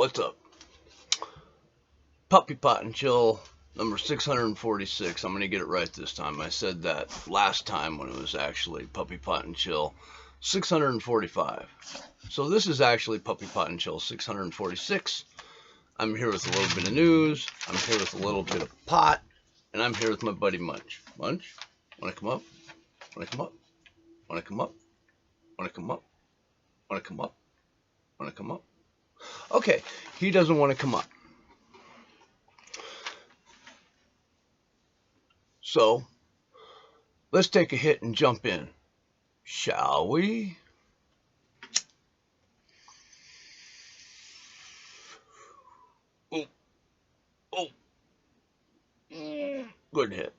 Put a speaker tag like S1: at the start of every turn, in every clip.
S1: What's up? Puppy Pot and Chill number 646. I'm going to get it right this time. I said that last time when it was actually Puppy Pot and Chill 645. So this is actually Puppy Pot and Chill 646. I'm here with a little bit of news. I'm here with a little bit of pot. And I'm here with my buddy Munch. Munch, want to come up? Want to come up? Want to come up? Want to come up? Want to come up? Want to come up? Okay, he doesn't want to come up. So, let's take a hit and jump in, shall we? Oh, oh, good hit.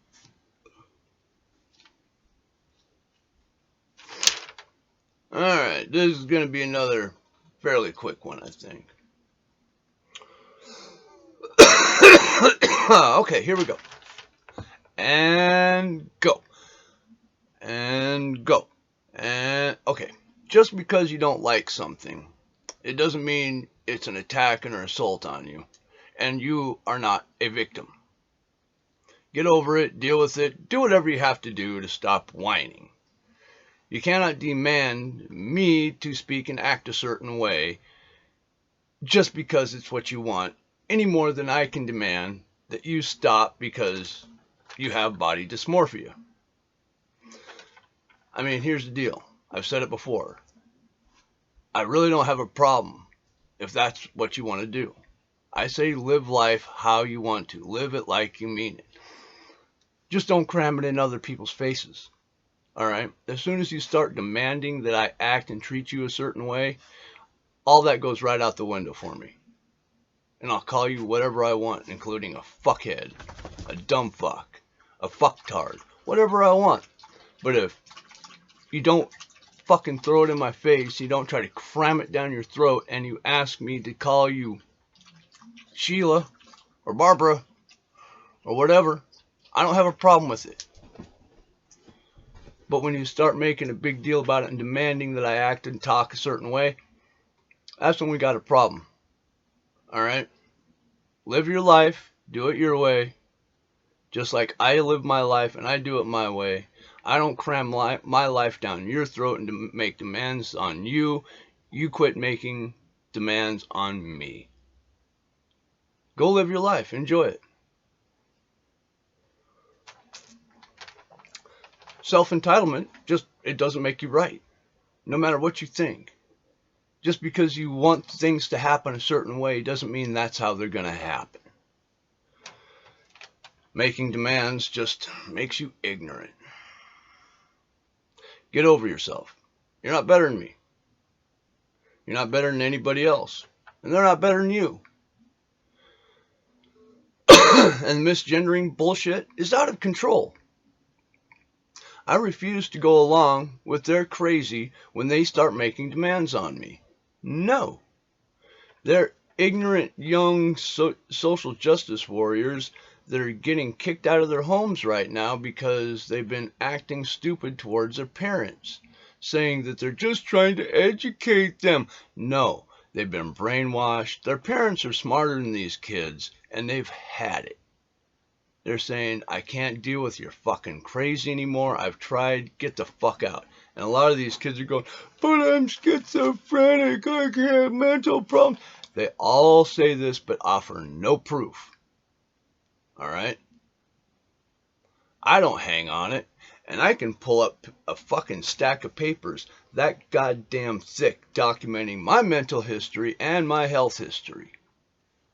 S1: Alright, this is going to be another fairly quick one, I think. Okay, here we go. And go. And go. And okay. Just because you don't like something, it doesn't mean it's an attack and an assault on you. And you are not a victim. Get over it, deal with it, do whatever you have to do to stop whining. You cannot demand me to speak and act a certain way just because it's what you want, any more than I can demand that you stop because you have body dysmorphia. I mean, here's the deal. I've said it before. I really don't have a problem if that's what you want to do. I say live life how you want to. Live it like you mean it. Just don't cram it in other people's faces. Alright? As soon as you start demanding that I act and treat you a certain way, all that goes right out the window for me. And I'll call you whatever I want, including a fuckhead, a dumb fuck, a fucktard, whatever I want. But if you don't fucking throw it in my face, you don't try to cram it down your throat, and you ask me to call you Sheila or Barbara or whatever, I don't have a problem with it. But when you start making a big deal about it and demanding that I act and talk a certain way, that's when we got a problem. Alright? Live your life, do it your way, just like I live my life and I do it my way. I don't cram my life down your throat and make demands on you. You quit making demands on me. Go live your life. Enjoy it. Self-entitlement, it doesn't make you right. No matter what you think. Just because you want things to happen a certain way doesn't mean that's how they're going to happen. Making demands just makes you ignorant. Get over yourself. You're not better than me. You're not better than anybody else. And they're not better than you. And misgendering bullshit is out of control. I refuse to go along with their crazy when they start making demands on me. No. They're ignorant young social justice warriors that are getting kicked out of their homes right now because they've been acting stupid towards their parents, saying that they're just trying to educate them. No, they've been brainwashed. Their parents are smarter than these kids, and they've had it. They're saying, I can't deal with your fucking crazy anymore. I've tried. Get the fuck out. And a lot of these kids are going, but I'm schizophrenic. I have mental problems. They all say this but offer no proof. Alright? I don't hang on it. And I can pull up a fucking stack of papers that goddamn thick documenting my mental history and my health history.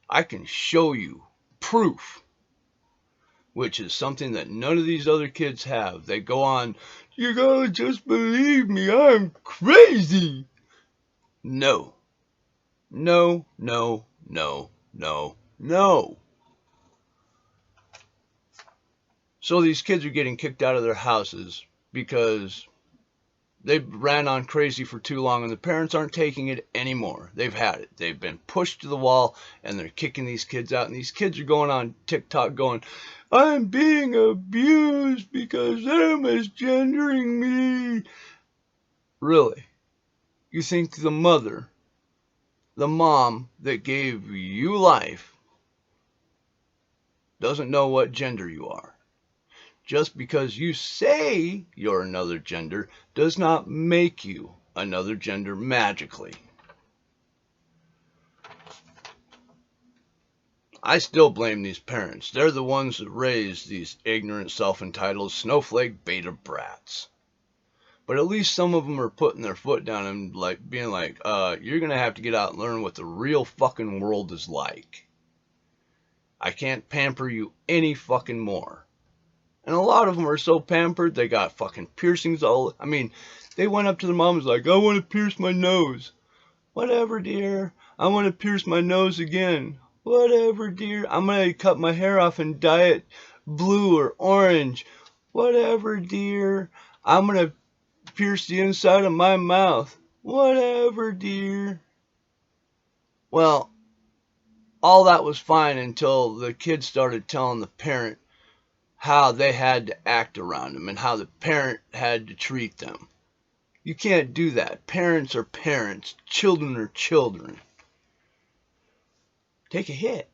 S1: I can show you proof. Which is something that none of these other kids have. They go on, you gotta just believe me, I'm crazy. No. No, no, no, no, no. So these kids are getting kicked out of their houses because they ran on crazy for too long and the parents aren't taking it anymore. They've had it. They've been pushed to the wall and they're kicking these kids out. And these kids are going on TikTok going, I'm being abused because they're misgendering me. Really? You think the mother the mom that gave you life doesn't know what gender you are. Just because you say you're another gender does not make you another gender magically. I still blame these parents. They're the ones that raise these ignorant, self-entitled, snowflake beta brats. But at least some of them are putting their foot down and being like, you're going to have to get out and learn what the real fucking world is like. I can't pamper you any fucking more. And a lot of them are so pampered, they got fucking piercings all... I mean, they went up to their moms like, I want to pierce my nose. Whatever, dear. I want to pierce my nose again. Whatever, dear. I'm going to cut my hair off and dye it blue or orange. Whatever, dear. I'm going to pierce the inside of my mouth. Whatever, dear. Well, all that was fine until the kid started telling the parent how they had to act around them and how the parent had to treat them. You can't do that. Parents are parents. Children are children. Take a hit.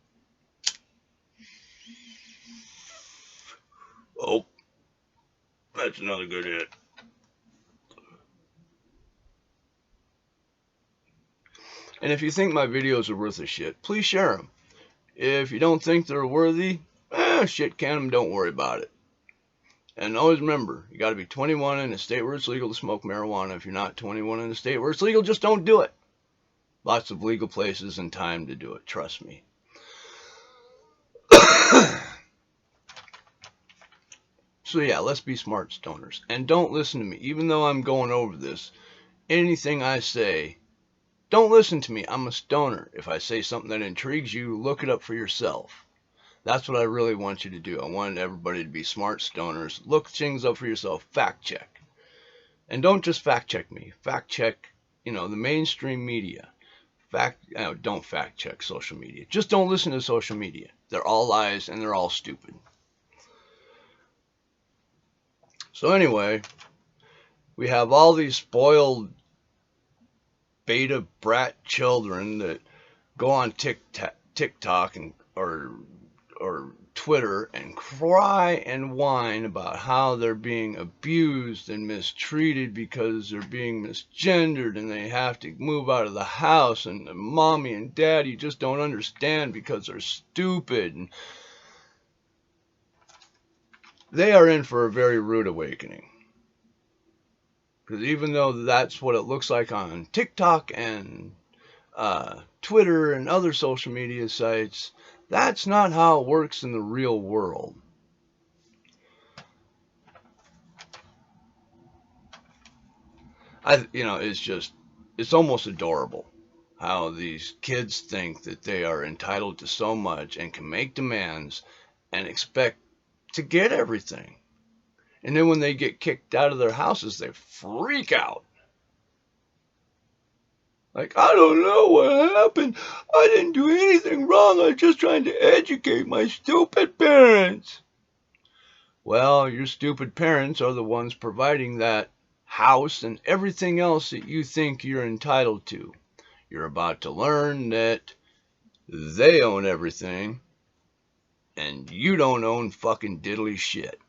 S1: Oh, that's another good hit. And if you think my videos are worth a shit, please share them. If you don't think they're worthy, shit can them, don't worry about it. And always remember, you got to be 21 in a state where it's legal to smoke marijuana. If you're not 21 in a state where it's legal, just don't do it. Lots of legal places and time to do it, trust me. So yeah, let's be smart stoners. And don't listen to me. Even though I'm going over this, anything I say, don't listen to me. I'm a stoner. If I say something that intrigues you, look it up for yourself. That's what I really want you to do. I want everybody to be smart stoners. Look things up for yourself. Fact check. And don't just fact check me. Fact check, the mainstream media. Don't fact check social media. Just don't listen to social media. They're all lies and they're all stupid. So anyway, we have all these spoiled beta brat children that go on TikTok and or Twitter and cry and whine about how they're being abused and mistreated because they're being misgendered and they have to move out of the house and the mommy and daddy just don't understand because they're stupid. And they are in for a very rude awakening. Because even though that's what it looks like on TikTok and Twitter and other social media sites, that's not how it works in the real world. It's almost adorable how these kids think that they are entitled to so much and can make demands and expect to get everything. And then when they get kicked out of their houses, they freak out. Like, I don't know what happened. I didn't do anything wrong. I was just trying to educate my stupid parents. Well, your stupid parents are the ones providing that house and everything else that you think you're entitled to. You're about to learn that they own everything and you don't own fucking diddly shit.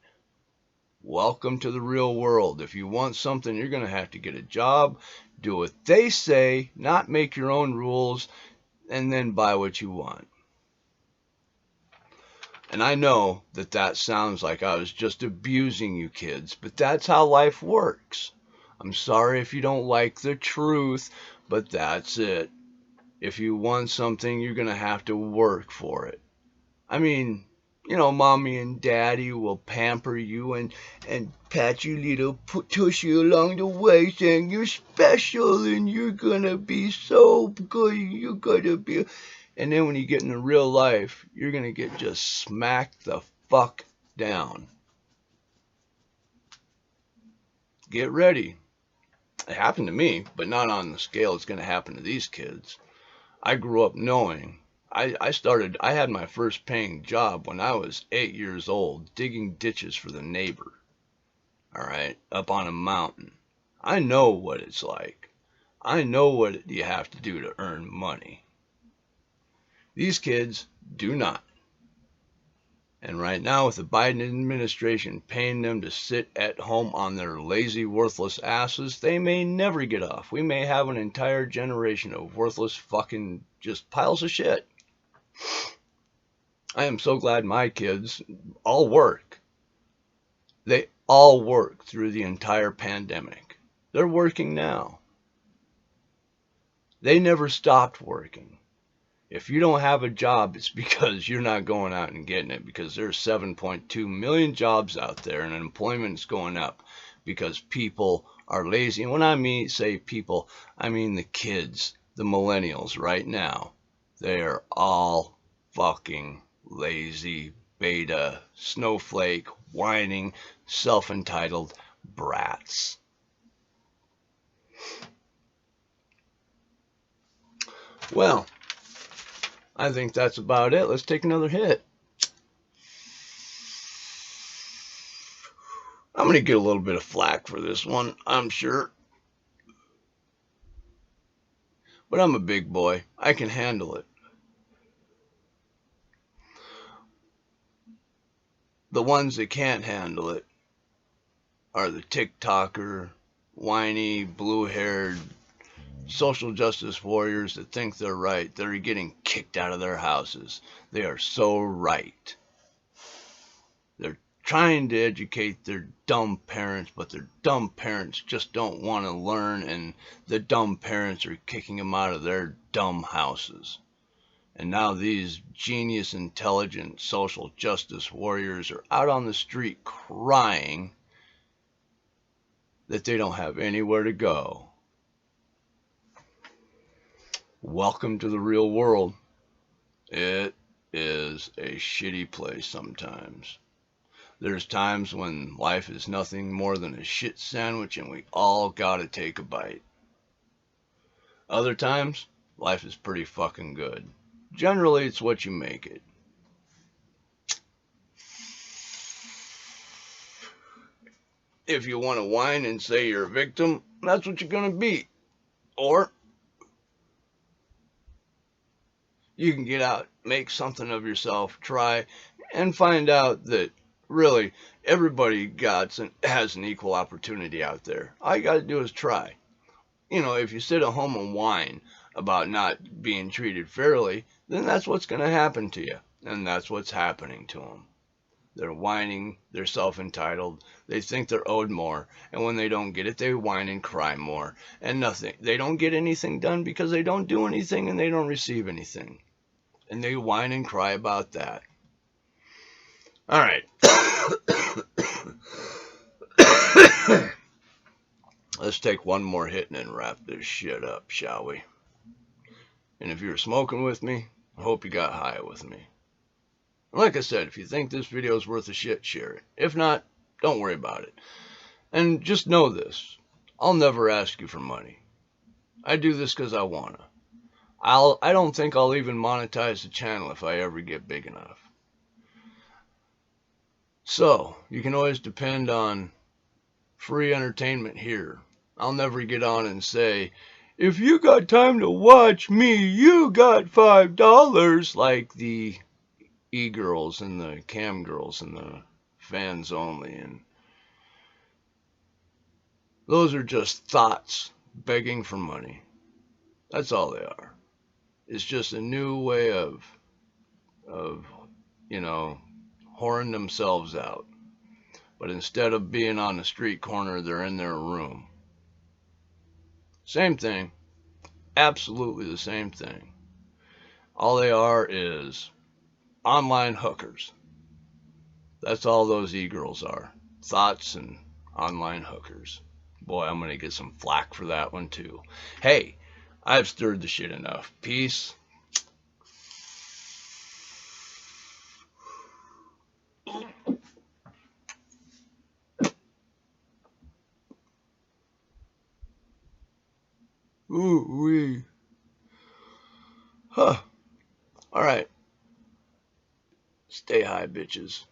S1: Welcome to the real world. If you want something, you're going to have to get a job, do what they say, not make your own rules, and then buy what you want. And I know that sounds like I was just abusing you kids, but that's how life works. I'm sorry if you don't like the truth, but that's it. If you want something, you're going to have to work for it. I mean, mommy and daddy will pamper you and pat you little tushy along the way saying you're special and you're gonna be so good, you're gonna be... And then when you get into real life, you're gonna get just smacked the fuck down. Get ready. It happened to me, but not on the scale it's gonna happen to these kids. I grew up knowing... I had my first paying job when I was 8 years old, digging ditches for the neighbor. All right, up on a mountain. I know what it's like. I know what you have to do to earn money. These kids do not. And right now, with the Biden administration paying them to sit at home on their lazy, worthless asses, they may never get off. We may have an entire generation of worthless fucking just piles of shit. I am so glad my kids all work. They all work through the entire pandemic. They're working now. They never stopped working. If you don't have a job, it's because you're not going out and getting it, because there's 7.2 million jobs out there and employment's going up because people are lazy. And when I say people, I mean the kids, the millennials right now. They are all fucking lazy, beta, snowflake, whining, self-entitled brats. Well, I think that's about it. Let's take another hit. I'm going to get a little bit of flack for this one, I'm sure. But I'm a big boy. I can handle it. The ones that can't handle it are the TikToker, whiny, blue-haired, social justice warriors that think they're right. They're getting kicked out of their houses. They are so right. They're trying to educate their dumb parents, but their dumb parents just don't want to learn, and the dumb parents are kicking them out of their dumb houses. And now these genius, intelligent, social justice warriors are out on the street crying that they don't have anywhere to go. Welcome to the real world. It is a shitty place sometimes. There's times when life is nothing more than a shit sandwich and we all gotta take a bite. Other times, life is pretty fucking good. Generally, it's what you make it. If you want to whine and say you're a victim, that's what you're gonna be. Or you can get out, make something of yourself, try, and find out that really everybody has an equal opportunity out there. All you got to do is try. You know, if you sit at home and whine about not being treated fairly, then that's what's going to happen to you. And that's what's happening to them. They're whining, they're self-entitled, they think they're owed more, and when they don't get it, they whine and cry more, and nothing. They don't get anything done because they don't do anything and they don't receive anything. And they whine and cry about that. All right. Let's take one more hit and then wrap this shit up, shall we? And if you're smoking with me, I hope you got high with me. And like I said, if you think this video is worth a shit, share it. If not, don't worry about it. And just know this. I'll never ask you for money. I do this because I wanna. I don't think I'll even monetize the channel if I ever get big enough. So, you can always depend on free entertainment here. I'll never get on and say, if you got time to watch me, you got $5, like the e-girls and the cam girls and the fans only. And those are just thoughts begging for money. That's all they are. It's just a new way of whoring themselves out. But instead of being on the street corner, they're in their room. Same thing. Absolutely the same thing. All they are is online hookers. That's all those e-girls are. Thoughts and online hookers. Boy, I'm going to get some flack for that one too. Hey, I've stirred the shit enough. Peace. Ooh-wee. Huh. All right. Stay high, bitches.